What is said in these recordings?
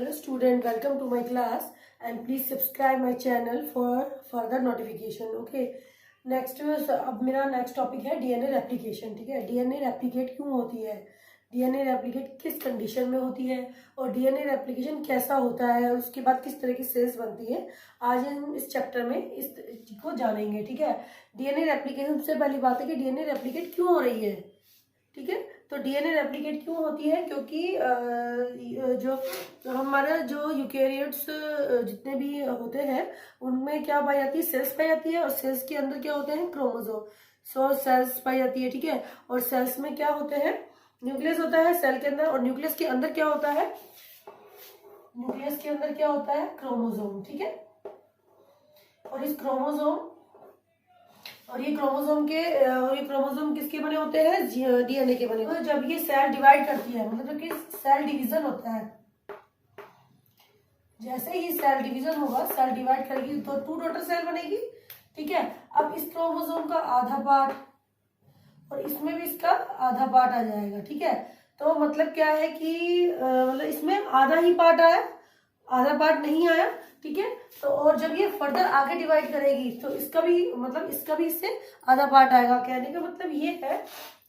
Hello student, welcome to my class and please subscribe my channel for further notification. Okay, next अब मेरा next topic है DNA replication. ठीक है, DNA replicate क्यों होती है, डीएनए रेप्लिकेट किस कंडीशन में होती है और डीएनए रेप्लिकेशन कैसा होता है, उसके बाद किस तरह की सेल्स बनती है. आज हम इस चैप्टर में इस को जानेंगे. ठीक है, डीएनए रेप्लिकेशन सबसे पहली बात है कि डीएनए रेप्लिकेट क्यों हो रही है. ठीक है, तो डीएनए रेप्लिकेट क्यों होती है, क्योंकि जो हमारा जो यूकेरियोट्स जितने भी होते हैं उनमें क्या पाई जाती है, सेल्स पाई जाती है और सेल्स के अंदर क्या होते हैं, क्रोमोसोम. सो सेल्स पाई जाती है. ठीक है, और सेल्स में क्या होते हैं, न्यूक्लियस होता है सेल के अंदर, और न्यूक्लियस के अंदर क्या होता है, न्यूक्लियस के अंदर क्या होता है, क्रोमोसोम. ठीक है, और इस क्रोमोसोम और ये क्रोमोसोम किसके बने होते हैं, डीएनए के बने. तो जब ये सेल डिवाइड करती है, मतलब कि सेल डिवीजन होता है, जैसे ही सेल डिवीजन होगा, सेल डिवाइड करेगी तो 2 डॉटर सेल बनेगी. ठीक है, अब इस क्रोमोसोम का आधा पार्ट और इसमें भी इसका आधा पार्ट आ जाएगा. ठीक है, तो मतलब क्या है कि मतलब इसमें आधा ही पार्ट आया, आधा पार्ट नहीं आया. ठीक है, तो और जब ये फर्दर आगे डिवाइड करेगी तो इसका भी इससे आधा पार्ट आएगा. कहने का मतलब ये है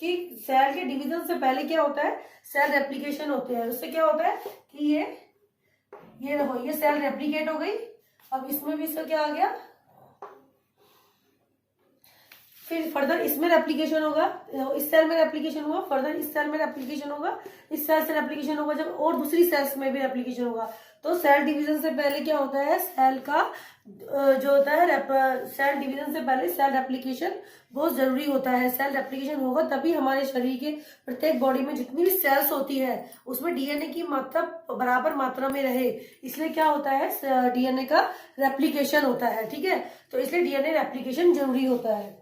कि सेल के डिवीजन से पहले क्या होता है, सेल रेप्लिकेशन होते हैं. उससे क्या होता है कि ये देखो, ये सेल रेप्लिकेट हो गई. अब इसमें भी इसका क्या आ गया, फिर फर्दर इसमें रेप्लिकेशन होगा, इस सेल में रेप्लिकेशन हुआ, फर्दर इस सेल में रेप्लिकेशन होगा, इस सेल से रेप्लिकेशन होगा, जब और दूसरी सेल्स में भी रेप्लिकेशन होगा. तो सेल डिवीजन से पहले क्या होता है, सेल का जो होता है सेल डिवीजन से पहले सेल रेप्लिकेशन बहुत जरूरी होता है. सेल रेप्लिकेशन होगा तभी हमारे शरीर के प्रत्येक बॉडी में जितनी भी सेल्स होती है उसमें डीएनए की मात्रा बराबर मात्रा में रहे, इसलिए क्या होता है, डीएनए का रेप्लिकेशन होता है. ठीक है, तो इसलिए डीएनए रेप्लिकेशन जरूरी होता है.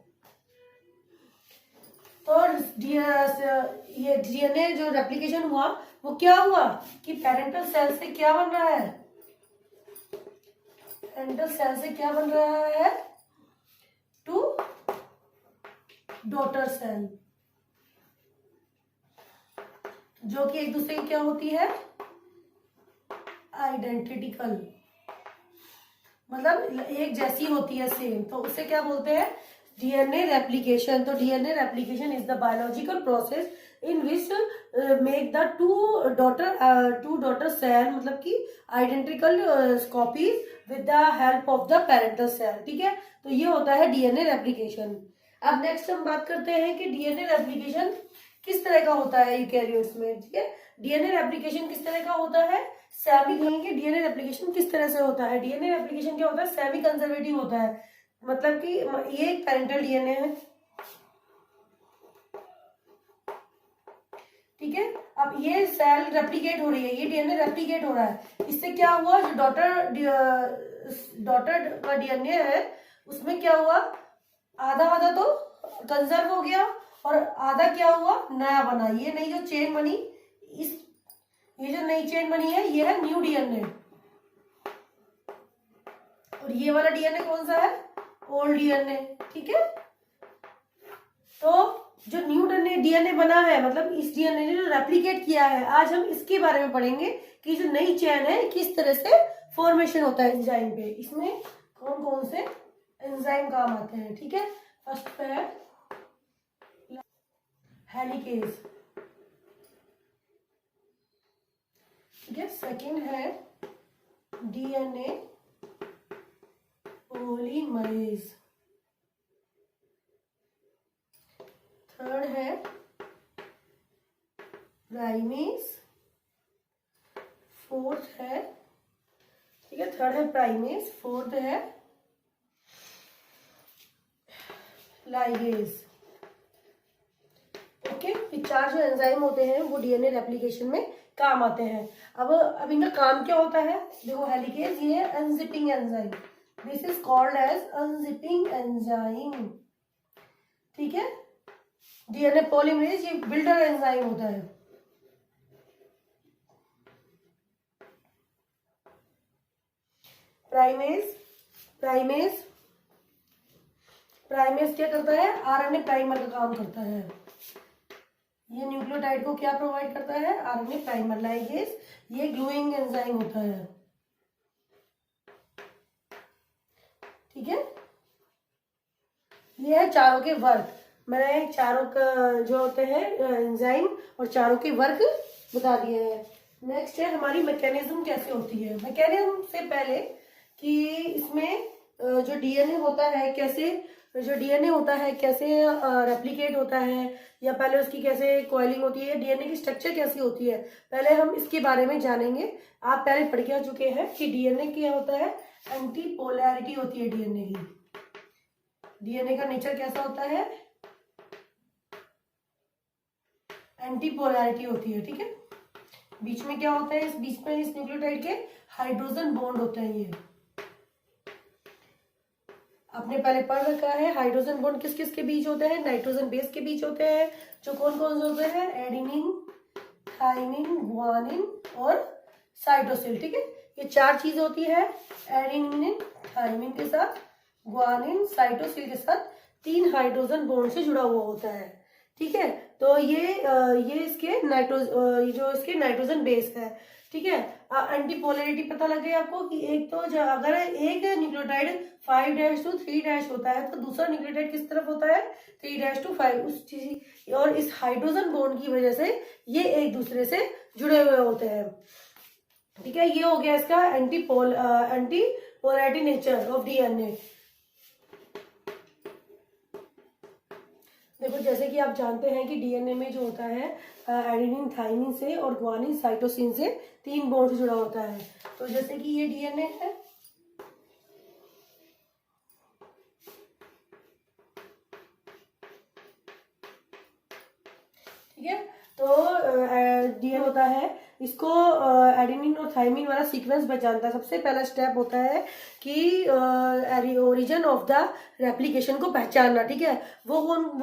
तो ये डीएनए जो रेप्लिकेशन हुआ वो क्या हुआ कि पेरेंटल सेल से क्या बन रहा है, पेरेंटल सेल से क्या बन रहा है, 2 डॉटर सेल, जो कि एक दूसरे की क्या होती है, आइडेंटिकल, मतलब एक जैसी होती है, सेम. तो उसे क्या बोलते हैं, डीएनए रेप्लिकेशन. तो DNA replication is the biological process in which make the two daughter cell, मतलब कि identical copies with the help of the parental cell. ठीक है, तो ये होता है डीएनए रेप्लिकेशन. अब नेक्स्ट हम बात करते हैं कि डीएनए रेप्लिकेशन किस तरह का होता है यूकेरियोट्स में. ठीक है, डीएनए रेप्लिकेशन किस तरह का होता है, डीएनए रेप्लिकेशन किस तरह से होता है. डीएनए रेप्लिकेशन क्या होता है, सेमी कंजर्वेटिव होता है, मतलब कि ये एक पेरेंटल डीएनए है. ठीक है, अब ये सेल रेप्लिकेट हो रही है, ये डीएनए रेप्लिकेट हो रहा है. इससे क्या हुआ, जो डॉटर का डीएनए है उसमें क्या हुआ, आधा आधा तो कंजर्व हो गया और आधा क्या हुआ, नया बना. ये नई जो चेन बनी, ये जो नई चेन बनी है ये है न्यू डीएनए, और ये वाला डीएनए कौन सा है, ओल्ड डीएनए. ठीक है, तो जो न्यू डीएनए बना है, मतलब इस डीएनए ने जो रेप्लिकेट किया है, आज हम इसके बारे में पढ़ेंगे कि जो नई चेन है किस तरह से फॉर्मेशन होता है एंजाइम पे, इसमें कौन कौन से एंजाइम काम आते हैं. ठीक है, फर्स्ट है हेलिकेज. ठीक है, सेकंड है डीएनए पॉलीमरेज, थर्ड है प्राइमेज, फोर्थ है, ठीक है, थर्ड है प्राइमेज, फोर्थ है लाइगेज. ओके, ये 4 जो एंजाइम होते हैं वो डीएनए रेप्लिकेशन में काम आते हैं. अब इनका काम क्या होता है, देखो हेलिकेज ये unzipping enzyme, this is called as unzipping enzyme. ठीक है, डीएनए पॉलीमरेज ये बिल्डर एंजाइम होता है. प्राइमेज क्या करता है, आरएनए प्राइमर का काम करता है. ये न्यूक्लियोटाइड को क्या प्रोवाइड करता है? RNA primer. लाइगेज ये ग्लूइंग एंजाइम होता है, ठीक है। ये है चारों के वर्क। मैंने चारों का जो होते हैं एंजाइम और चारों के वर्क बता दिए हैं। नेक्स्ट है हमारी मैकेनिज्म कैसे होती है। मैकेनिज्म से पहले कि इसमें जो डीएनए होता है कैसे, जो डीएनए होता है कैसे रेप्लिकेट होता है, या पहले उसकी कैसे कॉइलिंग होती है, डीएनए की स्ट्रक्चर कैसी होती है, पहले हम इसके बारे में जानेंगे। आप पहले पढ़ के आ चुके हैं कि डीएनए क्या होता है, एंटी पोलैरिटी होती है डीएनए की। डीएनए का नेचर कैसा होता है? एंटी पोलैरिटी होती है, ठीक है। बीच में क्या होता है? इस बीच में इस न्यूक्लियोटाइड के हाइड्रोजन बॉन्ड होते हैं। ये आपने पहले पढ़ रखा है। हाइड्रोजन बॉन्ड किस किस के बीच होते हैं? नाइट्रोजन बेस के बीच होते हैं, जो कौन कौन से होते हैं? एडेनिन, थाइमिन, गुआनिन और साइटोसिल, ठीक है। ये चार चीज होती है। एडेनिन थाइमिन के साथ, गुआनिन साइटोसिल के साथ 3 हाइड्रोजन बॉन्ड से जुड़ा हुआ होता है, ठीक है। तो ये इसके जो इसके नाइट्रोजन बेस है, ठीक है। एंटी पोलैरिटी पता लग गई आपको कि एक तो अगर एक न्यूक्लियोटाइड 5' to 3' होता है तो दूसरा न्यूक्लियोटाइड किस तरफ होता है? 3' to 5 उस चीज। और इस हाइड्रोजन बॉन्ड की वजह से ये एक दूसरे से जुड़े हुए होते हैं, ठीक है। ये हो गया इसका anti polarity nature of DNA. देखो जैसे कि आप जानते हैं कि डीएनए में जो होता है एडेनिन थाइमिन से और गुआनिन साइटोसिन से 3 बॉन्ड जुड़ा होता है। तो जैसे कि ये डीएनए है, ठीक है। तो डीएनए होता है, इसको एडेनिन और थाइमिन वाला सीक्वेंस पहचानता है। सबसे पहला स्टेप होता है कि ओरिजिन ऑफ द रेप्लिकेशन को पहचानना, ठीक है। वो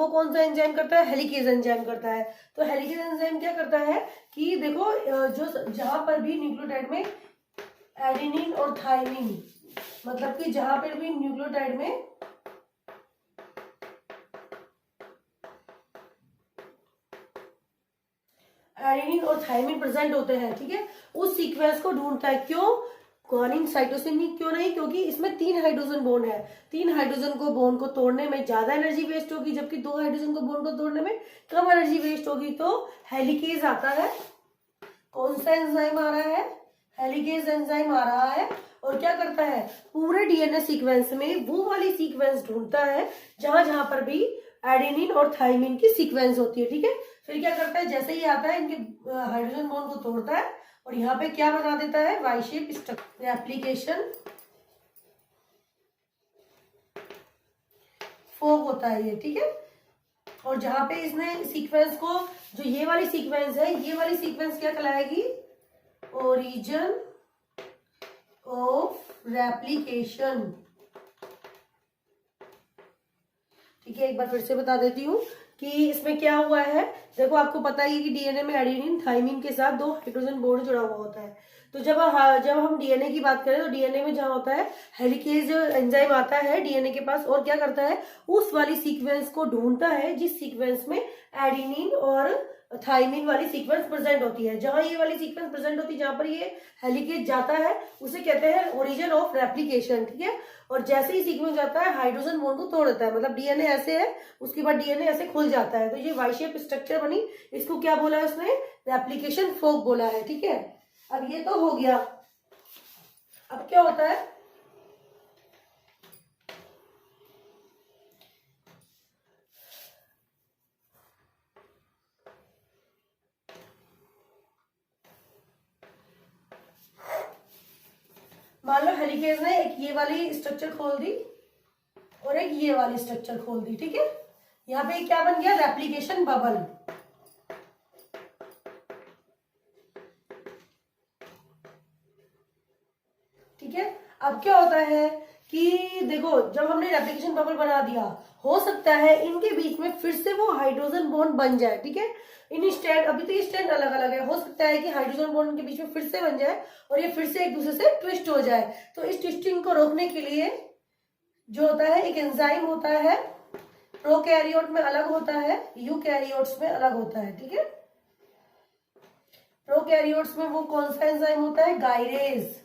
कौन सा एंजाइम करता है? हेलिकेज एंजाइम करता है। तो हेलिकेज एंजाइम क्या करता है कि देखो जो जहां पर भी न्यूक्लियोटाइड में एडेनिन और थाइमिन, मतलब कि जहां पर भी न्यूक्लियोटाइड में एडेनिन और थाइमिन प्रेजेंट होते हैं, ठीक है, उस सीक्वेंस को ढूंढता है। क्यों? गुआनिन साइटोसिन क्यों नहीं? क्योंकि इसमें 3 हाइड्रोजन बॉन्ड है। 3 हाइड्रोजन को बॉन्ड को तोड़ने में ज्यादा एनर्जी वेस्ट होगी, जबकि 2 हाइड्रोजन को बॉन्ड को तोड़ने में कम एनर्जी वेस्ट होगी। तो हेलिकेज आता है। कौन सा एंजाइम आ रहा है? हेलिकेज एंजाइम आ रहा है। और क्या करता है? पूरे डीएनए सीक्वेंस में वो वाली सीक्वेंस ढूंढता है जहां जहां पर भी एडेनिन और थाइमिन की सीक्वेंस होती है, ठीक है। फिर क्या करता है? जैसे ही आता है इनके हाइड्रोजन बॉन्ड को तोड़ता है और यहाँ पे क्या बना देता है? Y shape structure. Application fork होता है ये, ठीक है। और जहां पे इसने सीक्वेंस को, जो ये वाली सीक्वेंस है, ये वाली सीक्वेंस क्या कहलाएगी? ओरिजिन ऑफ रेप्लिकेशन, ठीक है। एक बार फिर से बता देती हूँ कि इसमें क्या हुआ है। देखो आपको पता ही है कि डीएनए में एडेनिन थाइमिन के साथ 2 हाइड्रोजन बॉन्ड जुड़ा हुआ होता है। तो जब हम डीएनए की बात करें तो डीएनए में जहां होता है हेलिकेज एंजाइम आता है डीएनए के पास, और क्या करता है? उस वाली सीक्वेंस को ढूंढता है जिस सीक्वेंस में एडेनिन और थाइमिन वाली सीक्वेंस प्रेजेंट होती है। जहां ये वाली सीक्वेंस प्रेजेंट होती है, जहां पर ये हेलिकेज जाता है, उसे कहते हैं ओरिजिन ऑफ रेप्लिकेशन, ठीक है। और जैसे ही सीक्वेंस जाता है हाइड्रोजन बॉन्ड को तोड़ देता है, मतलब डीएनए ऐसे है, उसके बाद डीएनए ऐसे खुल जाता है। तो ये वाई शेप स्ट्रक्चर बनी। इसको क्या बोला है उसने? रेप्लिकेशन फोक बोला है, ठीक है। अब ये तो हो गया। अब क्या होता है? मान लो हेलिकेज ने एक ये वाली स्ट्रक्चर खोल दी और एक ये वाली स्ट्रक्चर खोल दी, ठीक है। यहाँ पे क्या बन गया? रेप्लिकेशन बबल, ठीक है। अब क्या होता है कि देखो जब हमने रेप्लिकेशन बबल बना दिया, हो सकता है इनके बीच में फिर से वो हाइड्रोजन बॉन्ड बन जाए, ठीक है। इन स्टैंड, अभी तो ये स्टैंड अलग अलग है, हो सकता है कि हाइड्रोजन बॉन्ड के बीच में फिर से बन जाए और ये फिर से एक दूसरे से ट्विस्ट हो जाए। तो इस ट्विस्टिंग को रोकने के लिए जो होता है एक एंजाइम होता है प्रोकैरियोट में अलग होता है, यूकैरियोट्स में अलग होता है, ठीक है। प्रोकैरियोट्स में वो कौन सा एंजाइम होता है, गायरेज,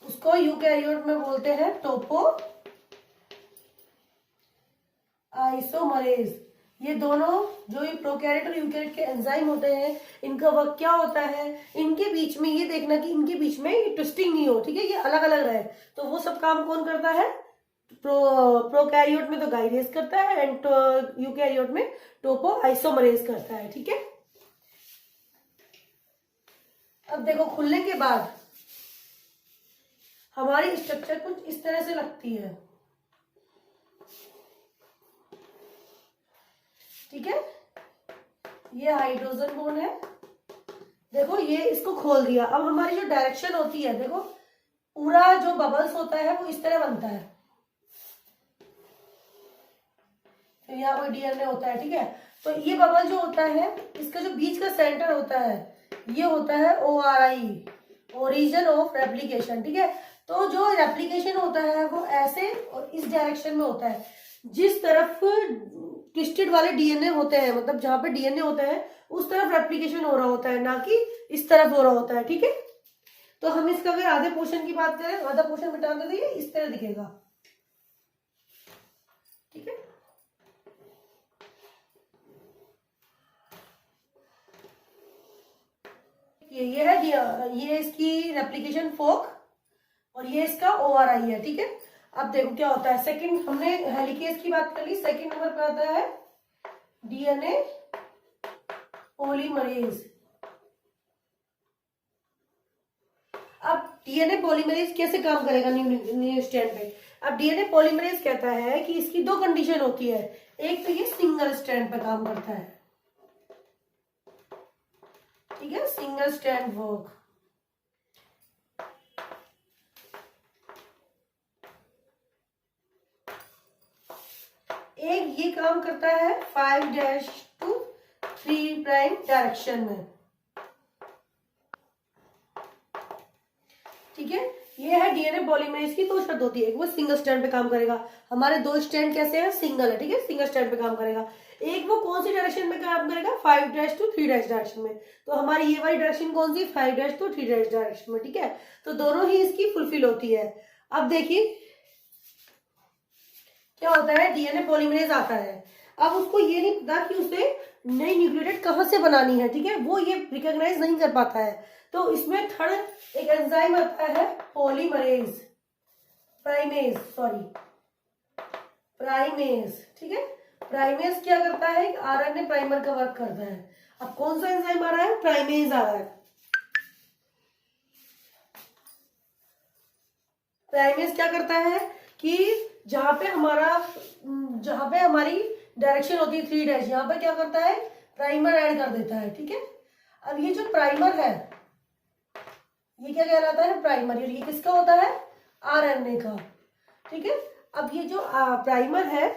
उसको यूकैरियोट में बोलते हैं टोपो आइसोमरेज। ये दोनों जो ये प्रोकैरियोट और यूकैरियोट के एंजाइम होते हैं, इनका वर्क क्या होता है, इनके बीच में ये देखना कि इनके बीच में ये ट्विस्टिंग नहीं हो, ठीक है, ये अलग अलग रहे। तो वो सब काम कौन करता है, प्रोकैरियोट में तो गायरेज करता है एंड यूकैरियोट में टोपो आइसोमरेज करता है, ठीक है। अब देखो खुलने के बाद हमारी स्ट्रक्चर कुछ इस तरह से लगती है, ठीक है। ये हाइड्रोजन बॉन्ड है, देखो ये इसको खोल दिया। अब हमारी जो डायरेक्शन होती है, देखो पूरा जो बबल्स होता है वो इस तरह बनता है, फिर यहाँ पर डीएनए होता है, ठीक है। तो ये बबल जो होता है, इसका जो बीच का सेंटर होता है, ये होता है ORI, ओरिजिन ऑफ रेप्लिकेशन, ठीक है। तो जो रेप्लिकेशन होता है वो ऐसे और इस डायरेक्शन में होता है, जिस तरफ ट्विस्टेड वाले डीएनए होते हैं, मतलब जहां पे डीएनए होता है उस तरफ रेप्लिकेशन हो रहा होता है, ना कि इस तरफ हो रहा होता है, ठीक है। तो हम इसका अगर आधे पोर्शन की बात करें, आधा पोर्शन मिटा देते ये इस तरह दिखेगा, ठीक है। ये है ये इसकी रेप्लिकेशन फोक और ये इसका ORI है, ठीक है। अब देखो क्या होता है, सेकंड हमने हेलिकेज की बात कर ली, सेकंड नंबर पे आता है डीएनए पॉलीमरेज। अब डीएनए पॉलीमरेज कैसे काम करेगा न्यू स्ट्रैंड पे। अब डीएनए पॉलीमरेज कहता है कि इसकी दो कंडीशन होती है, एक तो ये सिंगल स्ट्रैंड पे काम करता है, ठीक है, सिंगल स्ट्रैंड वर्क। एक ये काम करता है 5' to 3' डायरेक्शन में, ठीक है। ये है डीएनए पॉलीमरेज की दो शर्त होती है, एक वो सिंगल स्ट्रैंड पे काम करेगा, हमारे दो स्ट्रैंड कैसे है, सिंगल है, ठीक है, सिंगल स्ट्रैंड पे काम करेगा। एक वो कौन सी डायरेक्शन में काम करेगा, 5' to 3' डायरेक्शन में। तो हमारी ये वाली डायरेक्शन कौन सी, 5' to 3' डायरेक्शन में, ठीक है। तो दोनों ही इसकी फुलफिल होती है। अब देखिए क्या होता है, डीएनए पॉलीमरेज आता है, अब उसको ये नहीं पता कि उसे नई न्यूक्लियोटाइड कहाँ से बनानी है, ठीक है, वो ये रिकॉग्नाइज नहीं कर पाता है। तो इसमें थर्ड एक एंजाइम आता है पॉलीमरेज, प्राइमेज, ठीक है। प्राइमेज क्या करता है, आरएनए प्राइमर का वर्क करता है। अब कौन सा एंजाइम आ रहा है, प्राइमेज आ रहा है। प्राइमेज क्या करता है कि जहां पे हमारी डायरेक्शन होती है 3', यहाँ पे क्या करता है, प्राइमर ऐड कर देता है, ठीक है। अब ये जो प्राइमर है ये क्या कहलाता है, प्राइमर। ये किसका होता है, आरएनए का, ठीक है। अब ये जो प्राइमर है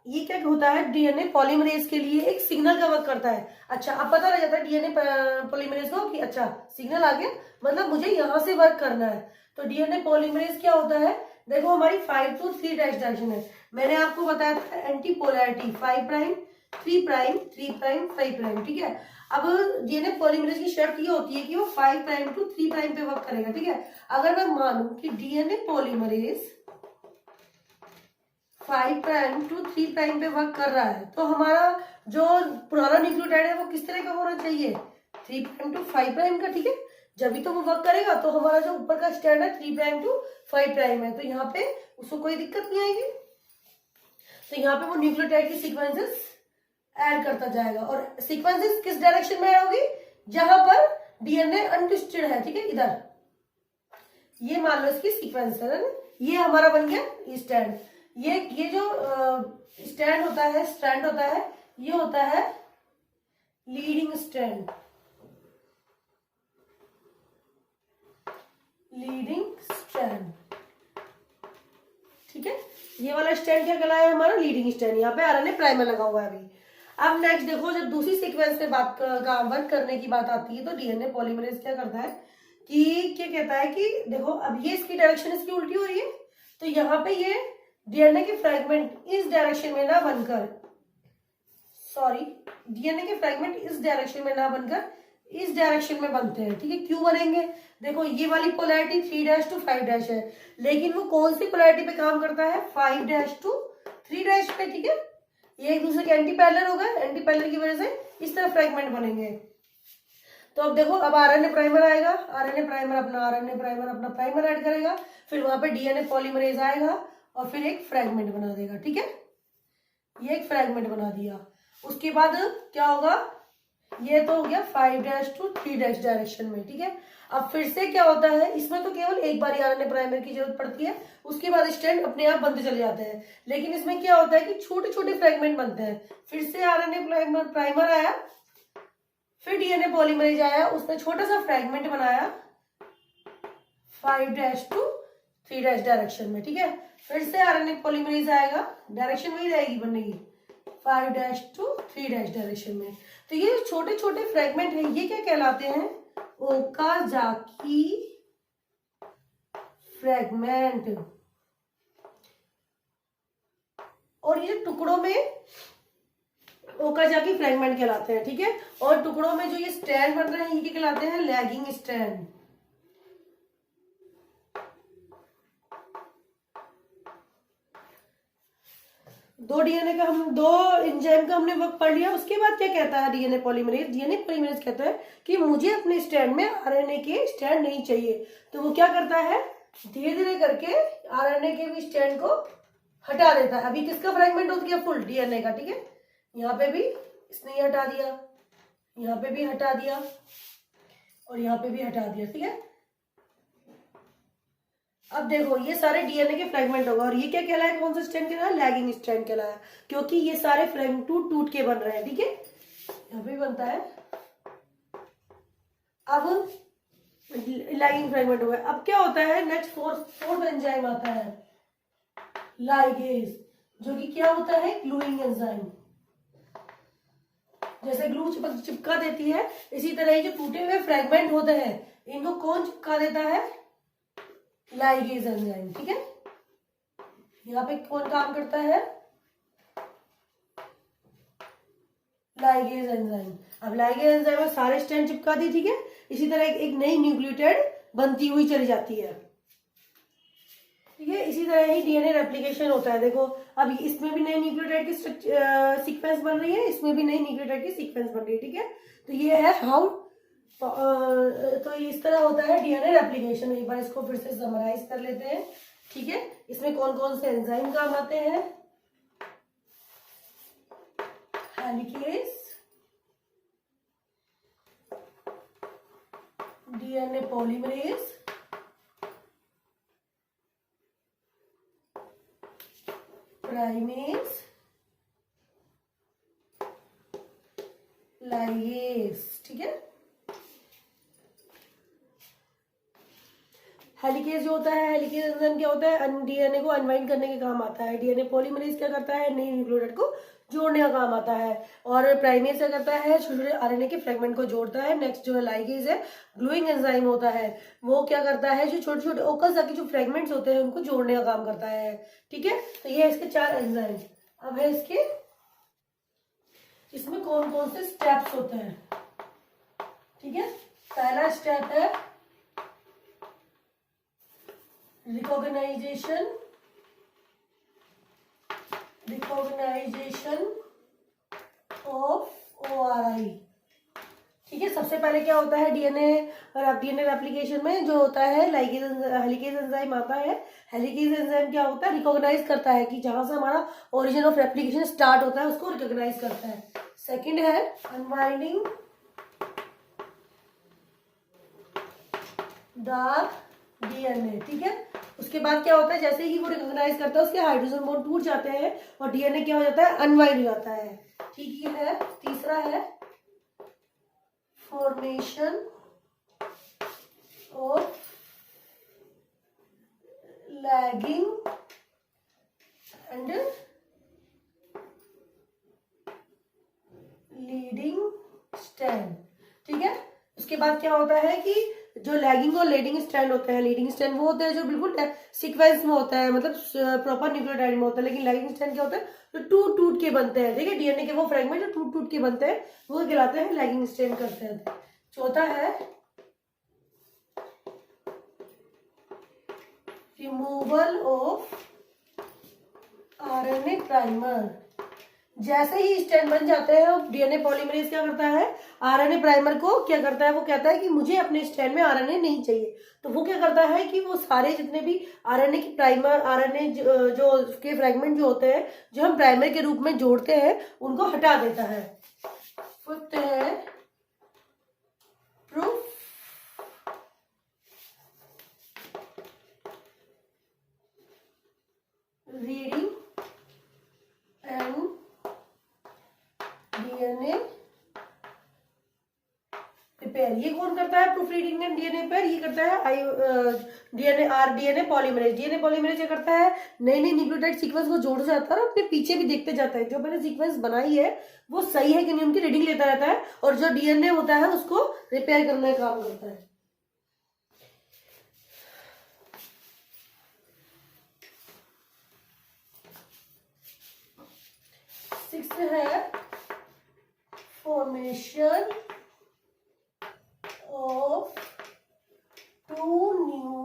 ये क्या होता है, डीएनए पॉलीमरेज के लिए एक सिग्नल का वर्क करता है। अच्छा, अब पता लग जाता है डीएनए पॉलीमरेज को कि अच्छा सिग्नल आ गया, मतलब मुझे यहाँ से वर्क करना है। तो डीएनए पॉलीमरेज क्या होता है, देखो हमारी 5 to 3' डायरेक्शन है, मैंने आपको बताया था एंटी पोलैरिटी, 5', 3', 3', 5', ठीक है। अब डीएनए पॉलीमरेज की शर्त ये होती है कि वो 5' to 3' पे वर्क करेगा, ठीक है। अगर मैं मानूं कि डीएनए पॉलीमरेज 5' to 3' पे वर्क कर रहा है, तो हमारा जो पुराना न्यूक्लियोटाइड है वो किस तरह का होना चाहिए, 3' to 5' का, ठीक है। जब भी तो वो वर्क करेगा तो हमारा जो ऊपर का स्टैंड है 3' to 5' है, तो यहाँ पे उसको कोई दिक्कत नहीं आएगी। तो यहाँ पे वो न्यूक्लियोटाइड की सीक्वेंसेस ऐड करता जाएगा, और सीक्वेंसेस किस डायरेक्शन में ऐड होगी, जहां पर डीएनए अनट्विस्टेड है, ठीक है, इधर। ये मान लो इसकी सीक्वेंस है ना, ये हमारा बन गया स्टैंड। ये जो स्टैंड होता है ये होता है लीडिंग स्टैंड, ठीक है। ये वाला स्टैंड क्या कहलाया हमारा, लीडिंग स्टैंड। यहाँ पे आरएनए प्राइमर लगा हुआ है अभी। अब नेक्स्ट देखो, जब दूसरी सीक्वेंस पे बात का वर्क करने की बात आती है तो डीएनए पॉलीमरेज क्या करता है कि क्या कहता है कि देखो अब ये इसकी डायरेक्शन इसकी उल्टी हो रही है, तो यहाँ पे ये डीएनए के फ्रैगमेंट इस डायरेक्शन में ना बनकर, सॉरी, डीएनए के फ्रैगमेंट इस डायरेक्शन में ना बनकर इस डायरेक्शन में बनते हैं, ठीक है। क्यों बनेंगे? देखो ये वाली पोलैरिटी 3' to 5' है, लेकिन वो कौन सी पोलैरिटी पे काम करता है? 5' to 3' पे, ठीक है। ये एक दूसरे के एंटी पैरेलल हो गए, एंटी पैरेलल की वजह से इस तरह फ्रैगमेंट बनेंगे। तो अब देखो, अब आरएनए प्राइमर आएगा, आरएनए प्राइमर अपना प्राइमर ऐड करेगा, फिर वहां पे डीएनए पॉलीमरेज आएगा और फिर एक फ्रैगमेंट बना देगा, ठीक है। ये एक फ्रैगमेंट बना दिया। उसके बाद क्या होगा? ये तो हो गया 5' to 3' डायरेक्शन में, ठीक है। अब फिर से क्या होता है, इसमें तो केवल एक बार आरएनए प्राइमर की जरूरत पड़ती है, उसके बाद स्ट्रैंड अपने आप बनते चले जाते हैं। लेकिन इसमें क्या होता है कि छोटे छोटे फ्रैगमेंट बनते हैं। फिर से आरएनए प्राइमर आया, फिर डीएनए पॉलीमरेज आया, उसने छोटा सा फ्रैगमेंट बनाया 5' to 3' डायरेक्शन में, ठीक है। फिर से आरएनए पॉलीमरेज आएगा, डायरेक्शन वही रहेगी बनने की, 5' to 3' डायरेक्शन में। तो ये छोटे छोटे फ्रैगमेंट है, ये क्या कहलाते हैं? Okazaki fragment. और ये टुकड़ों में ओकाजाकी फ्रैगमेंट कहलाते हैं, ठीक है। और टुकड़ों में जो ये स्ट्रैंड बन रहे हैं, ये कहलाते हैं लैगिंग स्ट्रैंड। दो एंजाइम का हमने वर्क पढ़ लिया। उसके बाद क्या कहता है डीएनए पॉलीमरेज? डीएनए पॉलीमरेज कहता है कि मुझे अपने स्ट्रैंड में आरएनए के स्ट्रैंड नहीं चाहिए, तो वो क्या करता है? धीरे धीरे करके आरएनए के भी स्ट्रैंड को हटा देता है। अभी किसका फ्रैगमेंट हो गया? फुल डीएनए का, ठीक है। यहाँ पे भी इसने ये हटा दिया, यहाँ पे भी हटा दिया और यहाँ पे भी हटा दिया, ठीक है। अब देखो ये सारे डीएनए के फ्रैगमेंट होगा और ये क्या कहलाया? कौन सा स्ट्रैंड कहलाया? लैगिंग स्ट्रैंड कहलाया, क्योंकि ये सारे फ्रैगमेंट टूट टूट के बन रहे हैं, ठीक है। यहाँ पे बनता है। अब लैगिंग फ्रैगमेंट हो गया। अब क्या होता है? नेक्स्ट फोर्थ एंजाइम आता है लाइगेज, जो कि क्या होता है? Gluing enzyme. जैसे ग्लू चिपका देती है, इसी तरह ही जो टूटे हुए फ्रैगमेंट होते हैं, इनको कौन चिपका देता है? लाइगेज एंजाइम, ठीक है। यहाँ पे कौन काम करता है? Ligase enzyme. अब लाइगेज एंजाइम में सारे स्ट्रैंड चिपका दी, ठीक है। इसी तरह एक नई न्यूक्लियोटाइड बनती हुई चली जाती है, ठीक है। इसी तरह ही डीएनए रेप्लिकेशन होता है। देखो अब इसमें भी नई न्यूक्लियोटाइड की सीक्वेंस बन रही है, इसमें भी नई न्यूक्लियोटाइड की सीक्वेंस बन रही है, ठीक है। तो ये है हाउ, तो इस तरह होता है डीएनए रेप्लिकेशन। एक बार इसको फिर से समराइज कर लेते हैं, ठीक है। इसमें कौन कौन से एंजाइम काम आते हैं? Helicase, DNA polymerase, primase, ligase, ठीक है। हेलिकेज जो होता है, हेलिकेज एंजाइम क्या होता है? डीएनए को अनवाइंड करने के काम आता है। डीएनए पॉलीमरेज क्या करता है? नई न्यूक्लियोटाइड को जोड़ने का काम आता है। और प्राइमेज क्या करता है? छोटे छोटे आरएनए के फ्रेगमेंट को जोड़ता है। नेक्स्ट जो है लाइगेज है, ग्लूइंग एंजाइम होता है, वो क्या करता है? जो छोटे छोटे ओकाजाकी जो फ्रेगमेंट्स होते हैं उनको जोड़ने का काम करता है, ठीक है। तो ये है इसके 4 एंजाइम। अब है इसके, इसमें कौन कौन से स्टेप्स होते हैं, ठीक है। पहला स्टेप है रिकॉग्नाइजेशन ऑफ ORI, ठीक है। सबसे पहले क्या होता है? डीएनए रेप्लिकेशन में जो होता है हेलिकेज एंजाइम आता है। हेलिकेज एंजाइम क्या होता है? रिकॉग्नाइज करता है कि जहां से हमारा ओरिजिन ऑफ रेप्लिकेशन स्टार्ट होता है उसको रिकॉग्नाइज करता है। सेकंड है अनवाइंडिंग द डीएनए, ठीक है। उसके बाद क्या होता है? जैसे ही वो रिकॉग्नाइज करता है उसके हाइड्रोजन बॉन्ड टूट जाते हैं और डीएनए क्या हो जाता है? अनवाइंड हो जाता है, ठीक है। तीसरा है formation of lagging and leading strand, ठीक है। उसके बाद क्या होता है कि जो लैगिंग और लीडिंग स्ट्रैंड होते हैं, लीडिंग स्ट्रैंड वो होते हैं जो बिल्कुल सीक्वेंस में होता है, मतलब प्रॉपर न्यूक्लियोटाइड में होता है, लेकिन लैगिंग स्ट्रैंड क्या होता है, जो टूट टूट के बनते हैं, ठीक है, डीएनए के वो फ्रेगमेंट जो टूट टूट के बनते हैं वो कहलाते हैं लैगिंग स्ट्रैंड करते हैं। चौथा है रिमूवल ऑफ आरएनए प्राइमर। जैसे ही स्ट्रैंड बन जाते हैं डीएनए पॉलीमरेज क्या करता है, आरएनए प्राइमर को क्या करता है, वो कहता है कि मुझे अपने स्ट्रैंड में आरएनए नहीं चाहिए, तो वो क्या करता है कि वो सारे जितने भी आरएनए की प्राइमर, आरएनए जो के फ्रेगमेंट जो होते हैं जो हम प्राइमर के रूप में जोड़ते हैं उनको हटा देता है। फिफ्थ है proof reading and DNA repair. ये कौन करता है proof reading and DNA repair? ये करता है डीएनए पॉलीमरेज। डीएनए पॉलीमरेज क्या करता है, नई नई न्यूक्लियोटाइड सीक्वेंस को जोड़ जाता है और अपने पीछे भी देखते जाता है जो मैंने सीक्वेंस बनाई है वो सही है कि नहीं, उनकी रीडिंग लेता रहता है और जो डीएनए होता है उसको रिपेयर करने का काम करता है। सिक्स्थ है formation of two new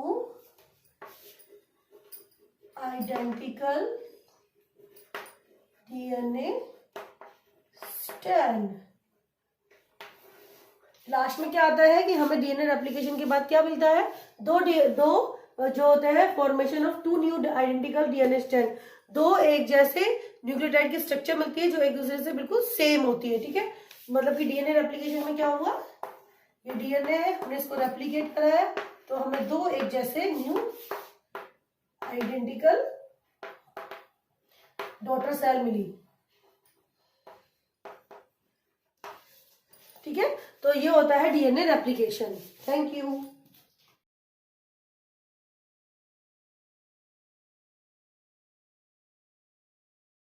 identical DNA strand। Last में क्या आता है कि हमें डीएनए रेप्लिकेशन के बाद क्या मिलता है, दो जो होते हैं formation of two new identical DNA strand, दो एक जैसे न्यूक्लियोटाइड की स्ट्रक्चर मिलती है जो एक दूसरे से बिल्कुल सेम होती है, ठीक है। मतलब कि डीएनए रेप्लिकेशन में क्या हुआ, ये डीएनए है, हमने इसको रेप्लिकेट कराया तो हमें दो एक जैसे न्यू आइडेंटिकल डॉटर सेल मिली, ठीक है। तो ये होता है डीएनए रेप्लिकेशन। Thank you.